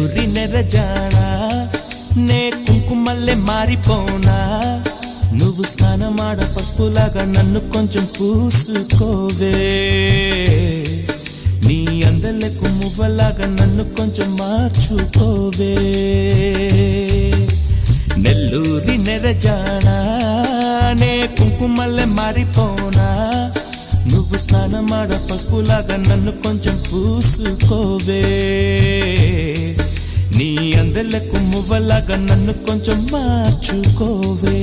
నెల్లూరి నెరజానా నే కుంకుమల్లె మారిపోనా నువ్వు స్నానమాడ పసుపులాగా నన్ను కొంచెం పూసుకోవే నీ అందలకు మువ్వలాగా నన్ను కొంచెం మార్చుకోవే నెల్లూరి నెరజానా నే కుంకుమల్లె మారిపోనా నువ్వు స్నానమాడ పసుపులాగా నన్ను కొంచెం పూసుకోవే నీ అందలకు మువ్వలాగా నన్ను కొంచెం మార్చుకోవే